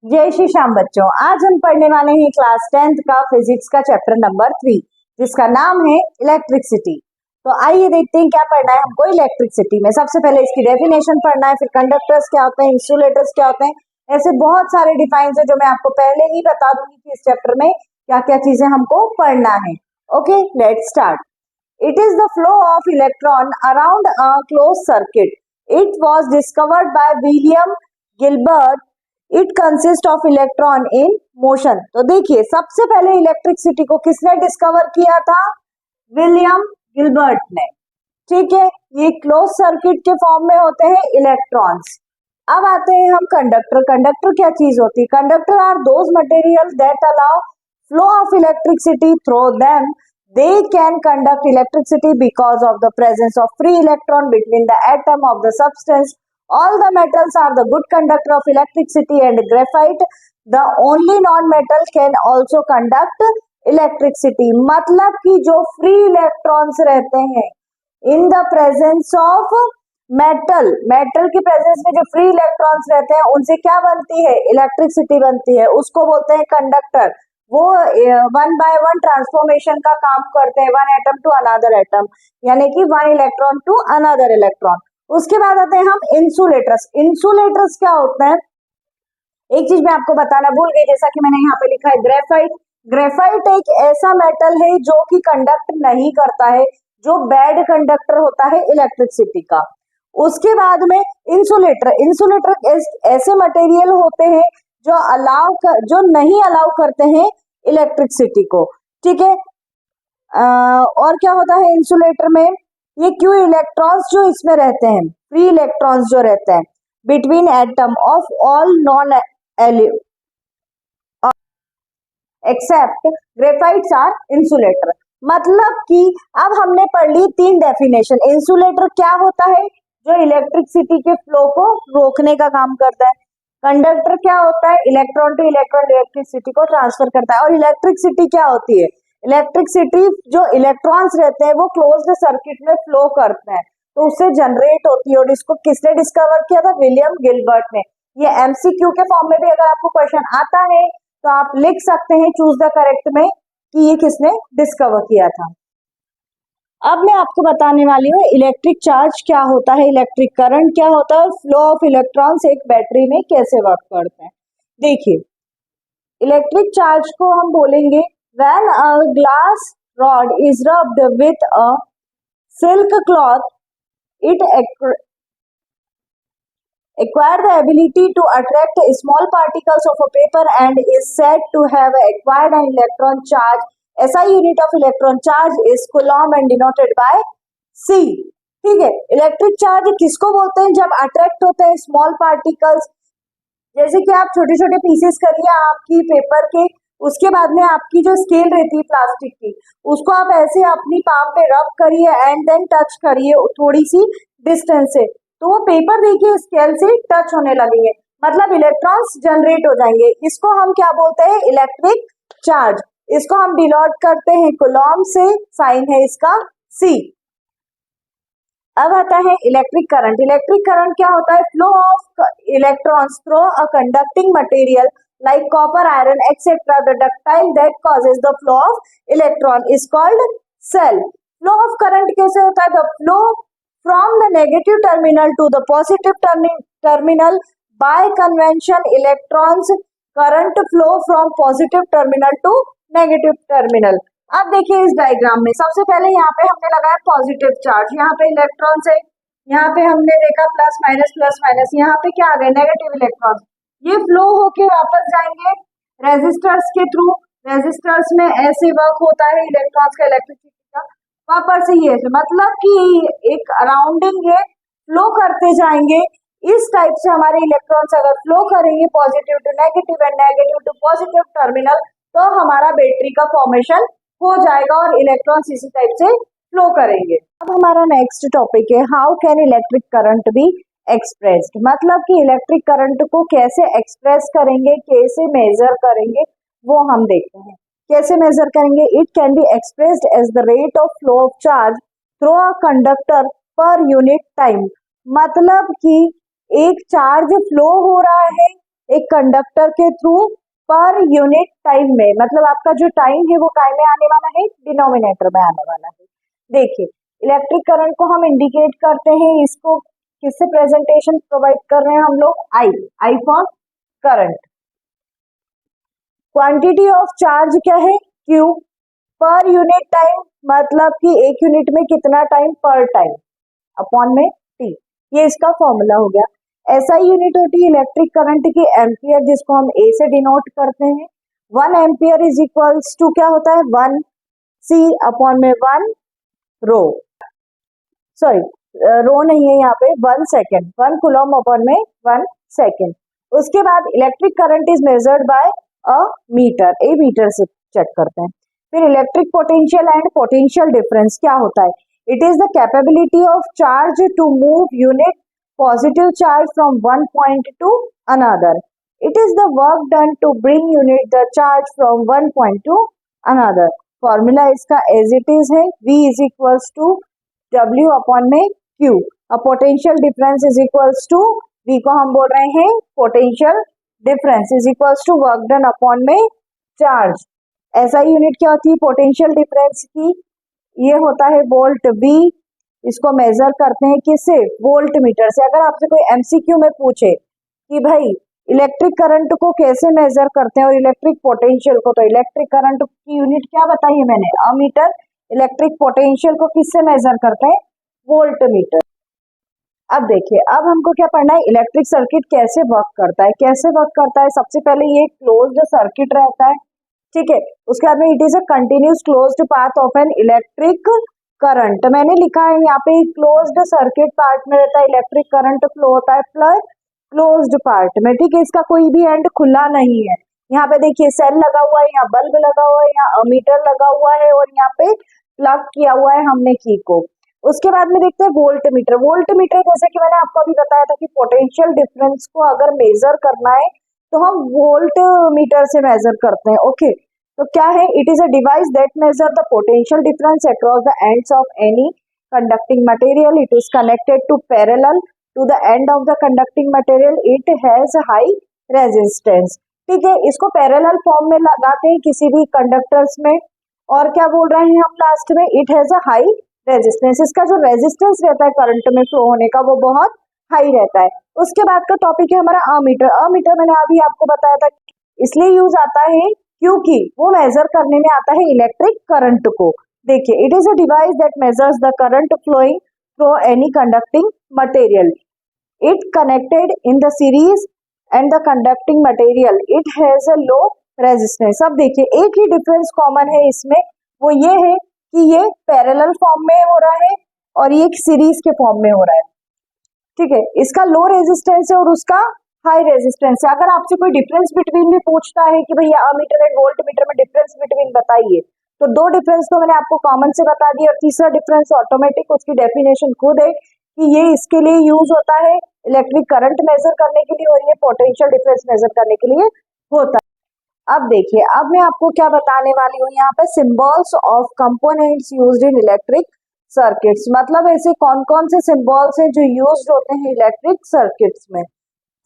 जय श्री श्याम बच्चों, आज हम पढ़ने वाले हैं क्लास 10th का फिजिक्स का चैप्टर नंबर 3 जिसका नाम है इलेक्ट्रिसिटी। तो आइए देखते हैं क्या पढ़ना है हमको इलेक्ट्रिसिटी में। सबसे पहले इसकी डेफिनेशन पढ़ना है, फिर कंडक्टर्स क्या होते हैं, इंसुलेटर्स क्या होते हैं, ऐसे बहुत सारे डिफाइंस है जो मैं आपको पहले ही बता दूंगी कि इस चैप्टर में क्या क्या चीजें हमको पढ़ना है। Okay, let's start. It is the flow of electron around a closed circuit. It was discovered by William Gilbert. It consists of electron in motion. तो देखिए, सबसे पहले इलेक्ट्रिसिटी को किसने डिस्कवर किया था? विलियम गिलबर्ट ने। ठीक है, ये क्लोज सर्किट के फॉर्म में होते हैं इलेक्ट्रॉन्स। अब आते हैं हम कंडक्टर। कंडक्टर क्या चीज होती है? Conductor are those material that allow flow of electricity through them. They can conduct electricity because of the presence of free electron between the atom of the substance. All the metals are the good conductor of electricity and graphite, the only non-metal, can also conduct electricity. मतलब कि जो free electrons रहते हैं in the presence of metal, metal की presence में जो free electrons रहते हैं उनसे क्या बनती है? इलेक्ट्रिसिटी बनती है, उसको बोलते हैं कंडक्टर। वो वन बाय वन ट्रांसफॉर्मेशन का काम करते हैं, one atom to another atom, यानी कि one electron to another electron. उसके बाद आते हैं हम इंसुलेटर्स। इंसुलेटर्स क्या होते हैं? एक चीज मैं आपको बताना भूल गई, जैसा कि मैंने यहाँ पे लिखा है ग्रेफाइट। ग्रेफाइट एक ऐसा मेटल है जो कि कंडक्ट नहीं करता है, जो बैड कंडक्टर होता है इलेक्ट्रिसिटी का। उसके बाद में इंसुलेटर। इंसुलेटर ऐसे मटेरियल होते हैं जो नहीं अलाउ करते हैं इलेक्ट्रिसिटी को। ठीक है, और क्या होता है इंसुलेटर में? ये क्यों इलेक्ट्रॉन्स जो इसमें रहते हैं, फ्री इलेक्ट्रॉन्स जो रहते हैं between atom of all non except graphites are insulator. मतलब कि अब हमने पढ़ ली तीन डेफिनेशन। इंसुलेटर क्या होता है? जो इलेक्ट्रिसिटी के फ्लो को रोकने का काम करता है। कंडक्टर क्या होता है? इलेक्ट्रॉन टू इलेक्ट्रॉन इलेक्ट्रिसिटी को ट्रांसफर करता है। और इलेक्ट्रिसिटी क्या होती है? इलेक्ट्रिसिटी जो इलेक्ट्रॉन्स रहते हैं वो क्लोज्ड सर्किट में फ्लो करते हैं, तो उससे जनरेट होती है। और इसको किसने डिस्कवर किया था? विलियम गिलबर्ट ने। ये एमसीक्यू के फॉर्म में भी अगर आपको क्वेश्चन आता है तो आप लिख सकते हैं चूज द करेक्ट में कि ये किसने डिस्कवर किया था। अब मैं आपको बताने वाली हूँ इलेक्ट्रिक चार्ज क्या होता है, इलेक्ट्रिक करंट क्या होता है, फ्लो ऑफ इलेक्ट्रॉन्स एक बैटरी में कैसे वर्क करते हैं। देखिए, इलेक्ट्रिक चार्ज को हम बोलेंगे when a glass rod is rubbed with a silk cloth it acquire the ability to attract small particles of a paper and is said to have acquired an electron charge. SI unit of electron charge is coulomb and denoted by C. ठीक है, electric charge किसको बोलते हैं? जब attract होते हैं small particles, जैसे कि आप छोटे छोटे पीसेस करिए आपकी पेपर के, उसके बाद में आपकी जो स्केल रहती है प्लास्टिक की, उसको आप ऐसे अपनी पाम पे रब करिए एंड देन टच करिए थोड़ी सी डिस्टेंस से, तो वो पेपर देखिए स्केल से टच होने लगेंगे, मतलब इलेक्ट्रॉन्स जनरेट हो जाएंगे। इसको हम क्या बोलते हैं? Electric charge. इसको हम डिनोट करते हैं कूलॉम से, साइन है इसका C। अब आता है इलेक्ट्रिक करंट। इलेक्ट्रिक करंट क्या होता है? Flow of electrons through a conducting material like copper, iron, etc. The ductile that causes the flow of electron is called cell. Flow of current कैसे होता है? The flow from the negative terminal to the positive terminal by convention electrons current flow from positive terminal to negative terminal. अब देखिए इस diagram में सबसे पहले यहाँ पे हमने लगाया पॉजिटिव चार्ज, यहाँ पे इलेक्ट्रॉन्स है, यहाँ पे हमने देखा प्लस माइनस, यहाँ पे क्या आ गए? Negative electrons. ये फ्लो होके वापस जाएंगे रेजिस्टर्स के थ्रू। रेजिस्टर्स में ऐसे वर्क होता है इलेक्ट्रॉन्स का, इलेक्ट्रिसिटी का, वापस ही है, मतलब कि एक अराउंडिंग है, फ्लो करते जाएंगे। इस टाइप से हमारे इलेक्ट्रॉन्स अगर फ्लो करेंगे positive to negative and negative to positive terminal, तो हमारा बैटरी का फॉर्मेशन हो जाएगा और इलेक्ट्रॉन्स इसी टाइप से फ्लो करेंगे। अब हमारा नेक्स्ट टॉपिक है how can electric current be expressed. मतलब कि इलेक्ट्रिक करंट को कैसे एक्सप्रेस करेंगे, कैसे मेजर करेंगे, वो हम देखते हैं। कैसे मेजर करेंगे? It can be expressed as the rate of flow of charge through a conductor per unit time. मतलब कि एक चार्ज फ्लो हो रहा है एक कंडक्टर के थ्रू पर यूनिट टाइम में, मतलब आपका जो टाइम है वो काय में आने वाला है, डिनोमिनेटर में आने वाला है। देखिए इलेक्ट्रिक करंट को हम इंडिकेट करते हैं, इसको किससे प्रेजेंटेशन प्रोवाइड कर रहे हैं हम लोग, I for current. Quantity of charge क्या है, क्यू। पर यूनिट टाइम मतलब कि एक यूनिट में कितना टाइम, पर टाइम अपॉन में टी, ये इसका फॉर्मूला हो गया। ऐसा यूनिट होती है इलेक्ट्रिक करंट की एम्पियर, जिसको हम ए से डिनोट करते हैं। 1 एम्पियर इज इक्वल्स टू क्या होता है, 1 सी अपॉन में 1 रो, सॉरी रो नहीं है यहाँ पे, 1 सेकेंड, 1 कूलम अपॉन में 1 सेकेंड। उसके बाद electric current is measured by ammeter, ammeter से चेक करते हैं। फिर electric potential and potential difference क्या होता है, it is the capability of charge to move unit positive charge from one point to another, it is the work done to bring unit the charge from one point to another. Formula इसका as it is है, V is equals to W upon में Q। अब potential difference is equals to, V को हम बोल रहे हैं potential difference is equals to work done upon में चार्ज। ऐसा यूनिट क्या होती है पोटेंशियल डिफरेंस की, ये होता है वोल्ट। V इसको मेजर करते हैं किससे, वोल्ट मीटर से। अगर आपसे कोई MCQ में पूछे कि भाई इलेक्ट्रिक करंट को कैसे मेजर करते हैं और इलेक्ट्रिक पोटेंशियल को, तो इलेक्ट्रिक करंट की यूनिट क्या बताई है मैंने, अमीटर। इलेक्ट्रिक पोटेंशियल को किससे मेजर करते हैं, वोल्ट मीटर। अब देखिए, अब हमको क्या पढ़ना है, इलेक्ट्रिक सर्किट कैसे वर्क करता है। कैसे वर्क करता है, सबसे पहले ये क्लोज्ड सर्किट रहता है, ठीक है। उसके बाद में it is a continuous closed path of an electric current. मैंने लिखा है यहाँ पे क्लोज्ड सर्किट पार्ट में रहता है इलेक्ट्रिक करंट फ्लो होता है, प्लस क्लोज्ड पार्ट में, ठीक है। इसका कोई भी एंड खुला नहीं है। यहाँ पे देखिए सेल लगा हुआ है, यहाँ बल्ब लगा हुआ है, यहाँ अमीटर लगा हुआ है और यहाँ पे प्लग किया हुआ है हमने की को। उसके बाद में देखते हैं वोल्ट मीटर। वोल्ट मीटर जैसे कि मैंने आपको अभी बताया था कि पोटेंशियल डिफरेंस को अगर मेजर करना है तो हम वोल्ट मीटर से मेजर करते हैं, ओके। तो क्या है, it is a device that measure the potential difference across the ends of any conducting material. It is connected to parallel to the end of the conducting material, it has high resistance, ठीक है। इसको parallel form में लगाते हैं किसी भी conductors में, और क्या बोल रहे हैं हम लास्ट में, it has a high resistance. इसका जो रेजिस्टेंस रहता है करंट में फ्लो होने का वो बहुत हाई रहता है। उसके बाद का टॉपिक है हमारा अमीटर। अमीटर मैंने अभी आपको बताया था इसलिए यूज आता है क्योंकि वो मेजर करने में आता है इलेक्ट्रिक करंट को। देखिए, it is a device that measures the current flowing through any conducting material. It connected in the series and the conducting material, it has a low resistance. अब देखिए, एक ही डिफरेंस कॉमन है इसमें, वो ये है कि ये पैरेलल फॉर्म में हो रहा है और ये सीरीज के फॉर्म में हो रहा है, ठीक है। इसका लो रेजिस्टेंस है और उसका हाई रेजिस्टेंस है। अगर आपसे कोई डिफरेंस बिटवीन भी पूछता है कि भैया अमीटर एंड वोल्ट मीटर में डिफरेंस बिटवीन बताइए, तो दो डिफरेंस तो मैंने आपको कॉमन से बता दिया, और तीसरा डिफरेंस ऑटोमेटिक उसकी डेफिनेशन खुद है कि ये इसके लिए यूज होता है इलेक्ट्रिक करंट मेजर करने के लिए, और ये पोटेंशियल डिफरेंस मेजर करने के लिए होता है। अब देखिए, अब मैं आपको क्या बताने वाली हूँ यहाँ पे, symbols of components used in electric circuits. मतलब ऐसे कौन कौन से सिंबल्स हैं जो यूज्ड होते हैं इलेक्ट्रिक सर्किट्स में।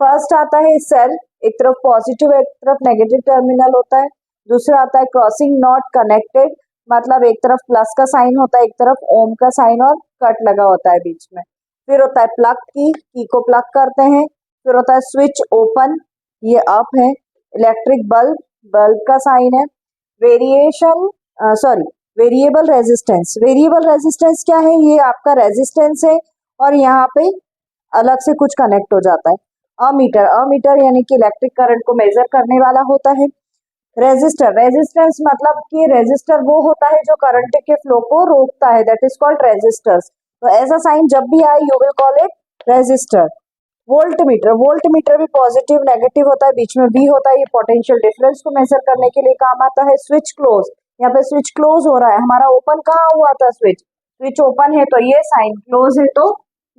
फर्स्ट आता है सेल, एक तरफ पॉजिटिव एक तरफ नेगेटिव टर्मिनल होता है। दूसरा आता है क्रॉसिंग नॉट कनेक्टेड, मतलब एक तरफ प्लस का साइन होता है, एक तरफ ओम का साइन और कट लगा होता है बीच में। फिर होता है प्लग की को प्लग करते हैं। फिर होता है स्विच ओपन, ये अप है। इलेक्ट्रिक बल्ब, बल्ब का साइन है। Variable resistance. वेरिएबल रेजिस्टेंस क्या है, ये आपका रेजिस्टेंस है और यहाँ पे अलग से कुछ कनेक्ट हो जाता है। अमीटर, अमीटर यानी कि इलेक्ट्रिक करंट को मेजर करने वाला होता है। रेजिस्टर, रेजिस्टेंस मतलब कि रेजिस्टर वो होता है जो करंट के फ्लो को रोकता है, दैट इज कॉल्ड रेजिस्टर्स। तो ऐसा साइन जब भी आए you will call it resistor. Voltmeter, voltmeter भी पॉजिटिव नेगेटिव होता है, बीच में V होता है, ये पोटेंशियल डिफरेंस को मेजर करने के लिए काम आता है। स्विच क्लोज, यहाँ पे स्विच क्लोज हो रहा है, हमारा ओपन कहाँ हुआ था, स्विच, स्विच ओपन है तो ये साइन, क्लोज है तो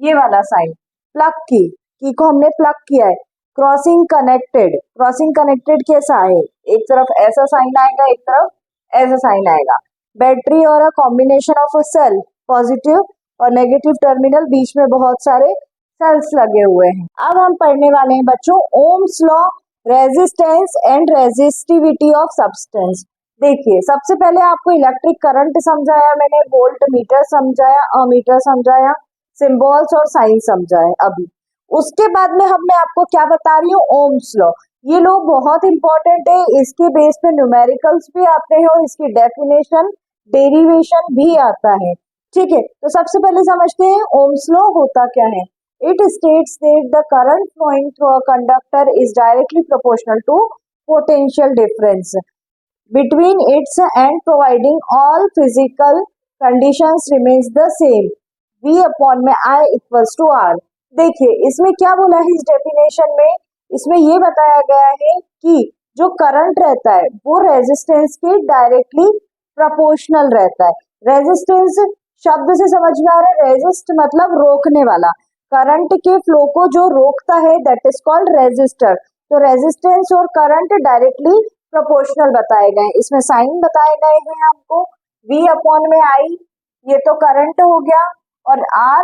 ये वाला साइन। प्लग की को हमने प्लग किया है। क्रॉसिंग कनेक्टेड, क्रॉसिंग कनेक्टेड कैसा है, एक तरफ ऐसा साइन आएगा, एक तरफ ऐसा साइन आएगा। बैटरी और a combination of a cell, positive और नेगेटिव टर्मिनल, बीच में बहुत सारे सेल्स लगे हुए हैं। अब हम पढ़ने वाले हैं बच्चों Ohm's law resistance and resistivity of substance. देखिए सबसे पहले आपको इलेक्ट्रिक करंट समझाया मैंने, वोल्ट मीटर समझाया, अमीटर समझाया, सिंबल्स और साइन समझाए अभी। उसके बाद में अब मैं आपको क्या बता रही हूँ, ओम्स लॉ। ये लॉ बहुत इंपॉर्टेंट है, इसके बेस पे न्यूमेरिकल्स भी आते हैं और इसकी डेफिनेशन डेरिवेशन भी आता है। ठीक है, तो सबसे पहले समझते हैं ओम्स लॉ होता क्या है। It states that the current flowing through a conductor is directly proportional to potential difference between its and providing all physical conditions remains the same, V upon में I equals to R। देखिए इसमें क्या बोला है इस definition में, इसमें ये बताया गया है कि जो करंट रहता है वो रेजिस्टेंस के डायरेक्टली प्रोपोर्शनल रहता है। रेजिस्टेंस शब्द से समझ में आ रहा है, रेजिस्ट मतलब रोकने वाला, करंट के फ्लो को जो रोकता है दैट इज कॉल्ड रेजिस्टर। तो रेजिस्टेंस और करंट डायरेक्टली प्रोपोर्शनल बताए गए, इसमें साइन बताए गए हैं आपको, V अपॉन में I, ये तो करंट हो गया और R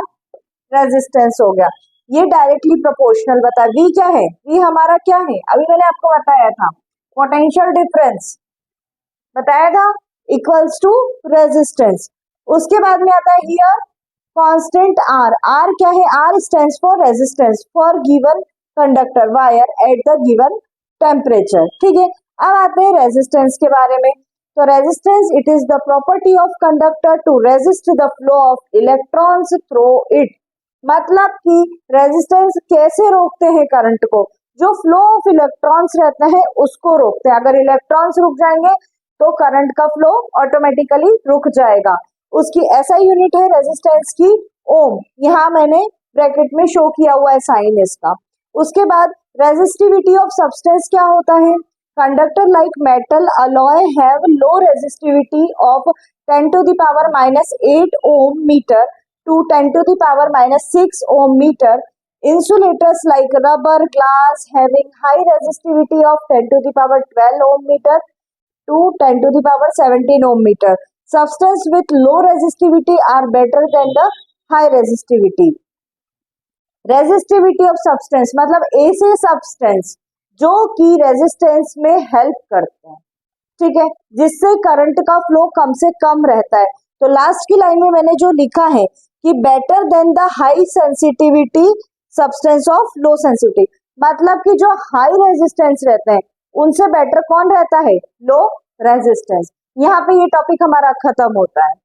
रेजिस्टेंस हो गया, ये डायरेक्टली प्रोपोर्शनल बताया। V क्या है, V हमारा क्या है, अभी मैंने आपको बताया था पोटेंशियल डिफरेंस बताया था, इक्वल्स टू रेजिस्टेंस। उसके बाद में आता है हियर कांस्टेंट R। R क्या है, R stands for resistance for given conductor wire at the given temperature. ठीक है, अब आते हैं रेजिस्टेंस के बारे में। तो resistance it is the property of conductor to resist the flow of electrons through it. मतलब कि रेजिस्टेंस कैसे रोकते हैं करंट को, जो फ्लो ऑफ इलेक्ट्रॉन्स रहता है उसको रोकते हैं। अगर इलेक्ट्रॉन्स रुक जाएंगे तो करंट का फ्लो ऑटोमेटिकली रुक जाएगा। उसकी ऐसा यूनिट है रेजिस्टेंस की ओम, यहाँ मैंने ब्रैकेट में शो किया हुआ है साइन इसका। उसके बाद रेजिस्टिविटी ऑफ सब्सटेंस क्या होता है, conductor like metal alloy have low resistivity of 10 to the power minus 8 ohm meter to 10 to the power minus 6 ohm meter. Insulators like rubber, glass having high resistivity of 10 to the power 12 ohm meter to 10 to the power 17 ohm meter. Substance with low resistivity are better than the high resistivity. Resistivity of substance मतलब ऐसे substance जो कि resistance में help करते हैं, ठीक है, जिससे करंट का फ्लो कम से कम रहता है। तो लास्ट की लाइन में मैंने जो लिखा है कि better than the high sensitivity substance of low sensitivity, मतलब कि जो हाई रेजिस्टेंस रहते हैं उनसे बेटर कौन रहता है, लो रेजिस्टेंस। यहाँ पे ये टॉपिक हमारा खत्म होता है।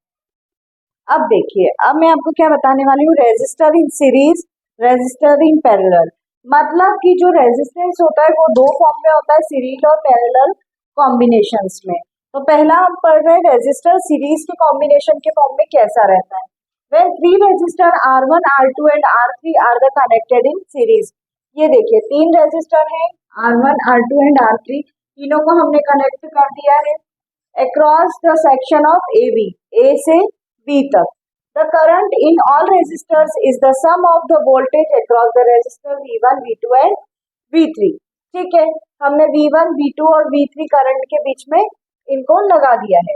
अब देखिए, अब मैं आपको क्या बताने वाली हूँ, resistor in series, resistor in parallel. मतलब कि जो रेजिस्टेंस होता है वो दो फॉर्म में होता है, सीरीज और पैरेलल कॉम्बिनेशंस में। तो पहला हम पढ़ रहे हैं रेजिस्टर सीरीज के कॉम्बिनेशन के फॉर्म में कैसा रहता है। When three resistor R1, R2 and R3 are the connected in series। ये देखिए तीन रेजिस्टर हैं R1, R2 and R3, तीनों को हमने कनेक्ट कर दिया है across the section of AB, A से B तक। The current in all resistors is the sum of the voltage across the resistor V1, V2 and V3। ठीक है, हमने V1, V2 और V3 करंट के बीच में इनको लगा दिया है।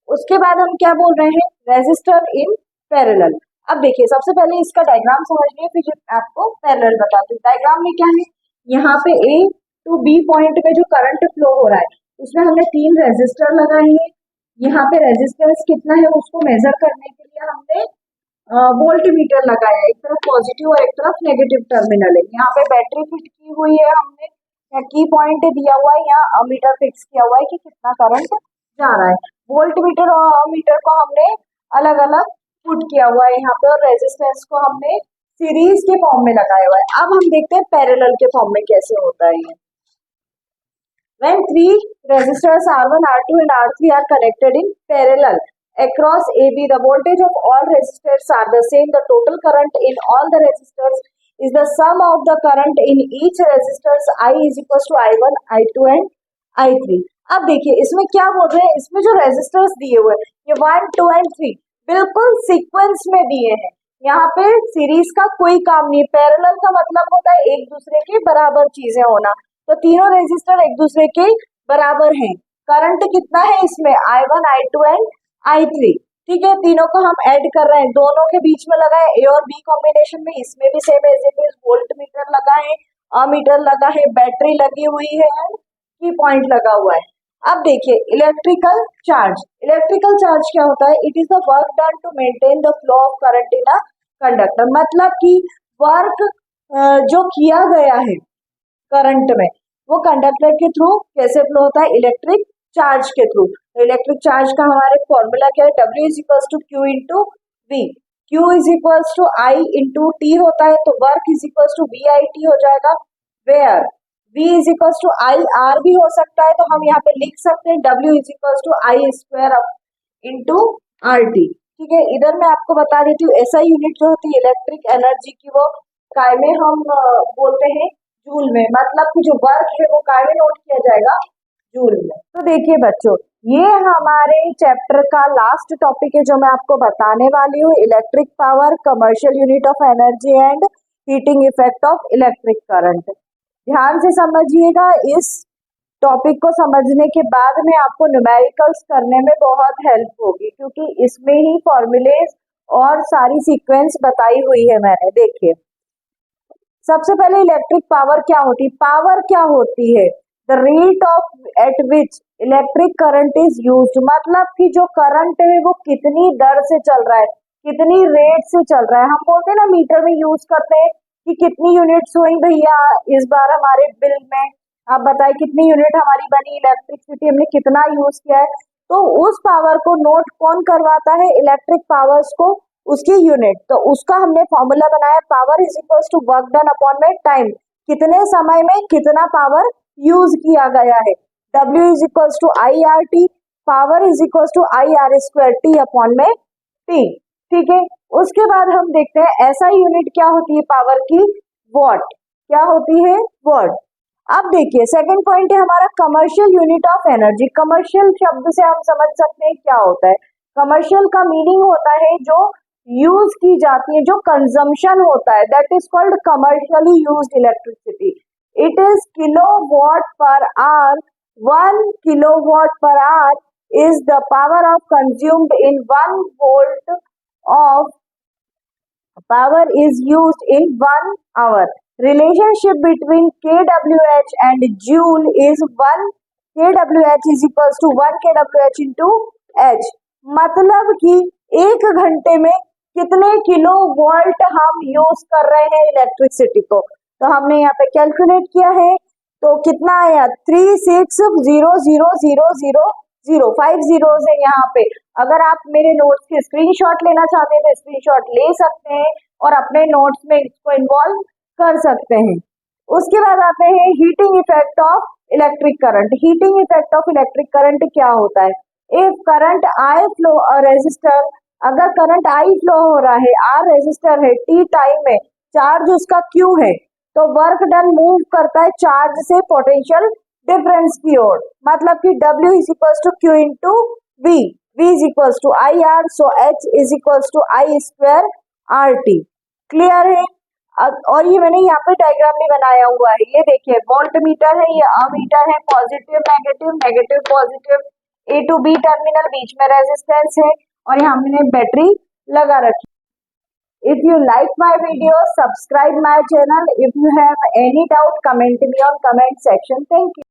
उसके बाद हम क्या बोल रहे हैं, रेजिस्टर इन पैरेलल। अब देखिए सबसे पहले इसका डायग्राम समझ लिए, फिर आपको पैरेलल बताती हूँ। डायग्राम में क्या है, यहाँ पे A टू B पॉइंट पे जो करंट फ्लो हो रहा है उसमें हमने तीन रेजिस्टर लगाए हैं। यहाँ पे रेजिस्टेंस कितना है उसको मेजर करने के लिए हमने वोल्ट मीटर लगाया है, एक तरफ पॉजिटिव और एक तरफ नेगेटिव टर्मिनल है। यहाँ पे बैटरी फिट की हुई है हमने, यहाँ की पॉइंट दिया हुआ है, यहाँ अमीटर फिक्स किया हुआ है कि कितना करंट जा रहा है। वोल्ट मीटर और अमीटर को हमने अलग अलग पुट किया हुआ है यहाँ पे, और रेजिस्टेंस को हमने सीरीज के फॉर्म में लगाया हुआ है। अब हम देखते हैं पैरेलल के फॉर्म में कैसे होता है ये। When three resistors R1, R2 and R3 are connected in parallel across AB, the voltage of all resistors are the same. The total current in all the resistors is the sum of the current in each resistors I is equals to I1, I2 and I3। अब देखिए इसमें क्या बोल रहे हैं, इसमें जो resistors दिए हुए हैं ये 1, 2 and 3 बिल्कुल सीक्वेंस में दिए हैं। यहाँ पे सीरीज का कोई काम नहीं, पैरेलल का मतलब होता है एक दूसरे के बराबर चीजें होना। तो तीनों रेजिस्टर एक दूसरे के बराबर हैं। करंट कितना है इसमें, I1, I2 एंड I3। ठीक है, तीनों को हम ऐड कर रहे हैं, दोनों के बीच में लगाए A और B कॉम्बिनेशन में, इसमें भी same as it is voltmeter लगाए अमीटर लगा है, बैटरी लगी हुई है एंड की पॉइंट लगा हुआ है। अब देखिए इलेक्ट्रिकल चार्ज। इलेक्ट्रिकल चार्ज क्या होता है? It is the work done to maintain the flow of current in a conductor. मतलब कि वर्क जो किया गया है करंट में वो कंडक्टर के थ्रू कैसे फ्लो होता है? इलेक्ट्रिक चार्ज के थ्रू। तो इलेक्ट्रिक चार्ज का हमारे फॉर्मूला क्या है? W is equals to Q into V. Q is equals to I into T होता है, तो work is equals to V I T हो जाएगा। Where V is equals to I R भी हो सकता है, तो हम यहाँ पे लिख सकते हैं W is equals to I square into R T. ठीक है, इधर मैं आपको बता देती हूँ ऐसा यूनिट जो होती है इलेक्ट्रिक एनर्जी की, वो काय में हम बोलते हैं जूल में। मतलब कि जो वर्क है वो काय में नोट किया जाएगा? जूल में। तो देखिए बच्चों, ये हमारे चैप्टर का लास्ट टॉपिक है जो मैं आपको बताने वाली हूँ, electric power, commercial unit of energy and heating effect of electric current. ध्यान से समझिएगा, इस टॉपिक को समझने के बाद में आपको न्यूमेरिकल्स करने में बहुत हेल्प होगी, क्योंकि इसमें ही फॉर्मूलेज और सारी सीक्वेंस बताई हुई है मैंने। देखिए सबसे पहले इलेक्ट्रिक पावर क्या होती है? पावर क्या होती है? The rate of eight which electric current is used. मतलब कि जो करंट है वो कितनी दर से चल रहा है, कितनी रेट से चल रहा है। हम बोलते हैं ना मीटर में यूज करते हैं कि कितनी यूनिट्स हुई भैया इस बार हमारे बिल में, आप बताइए कितनी यूनिट हमारी बनी इलेक्ट्रिसिटी, हमने कितना यूज किया है। तो उस पावर को नोट कौन करवाता है? इलेक्ट्रिक पावर्स को, उसकी यूनिट। तो उसका हमने फॉर्मूला बनाया, power is equals to work done upon में टाइम। कितने समय में कितना पावर यूज किया गया है। W is equals to I R T, power is equals to I R square T upon में टी। ठीक है, उसके बाद हम देखते हैं ऐसा यूनिट क्या होती है पावर की? वॉट। क्या होती है? वॉट। अब देखिए सेकंड पॉइंट है हमारा commercial unit of energy. Commercial शब्द से हम समझ सकते हैं क्या होता है। कमर्शियल का मीनिंग होता है जो यूज की जाती है, जो कंजम्पशन होता है, that is called commercially used electricity. It is kilowatt per hour. 1 kilowatt per hour is the power of consumed in 1 volt of power is used in 1 hour. Relationship between kWh and joule is 1 kWh is equals to 1 kWh into h। मतलब कि 1 घंटे में कितने kilo volt हम use कर रहे हैं electricity को। तो हमने यहाँ पे कैलकुलेट किया है, तो कितना आया? 36000005 जीरोस है यहाँ पे। अगर आप मेरे नोट्स के स्क्रीनशॉट लेना चाहते हैं तो स्क्रीनशॉट ले सकते हैं और अपने नोट्स में इसको इन्वॉल्व कर सकते हैं। उसके बाद आते हैं heating effect of electric current. Heating effect of electric current क्या होता है? If current I flow a resistor, अगर करंट आई फ्लो हो रहा है, आर रेजिस्टर है, टी टाइम में, चार्ज उसका क्यू है, तो वर्क डन मूव करता है चार्ज से पोटेंशियल डिफरेंस की ओर। मतलब कि W is equals to Q into V, V is equals to I R, so H is equals to I square R T. Clear है? और ये मैंने यहाँ पे डायग्राम भी बनाया हुआ है, ये देखिए वोल्ट मीटर है, ये अमीटर है, positive negative, negative positive, A to B terminal, बीच में रेजिस्टेंस है और यहाँ हमने बैटरी लगा रखी। If you like my video, subscribe my channel. If you have any doubt, comment me on comment section. Thank you.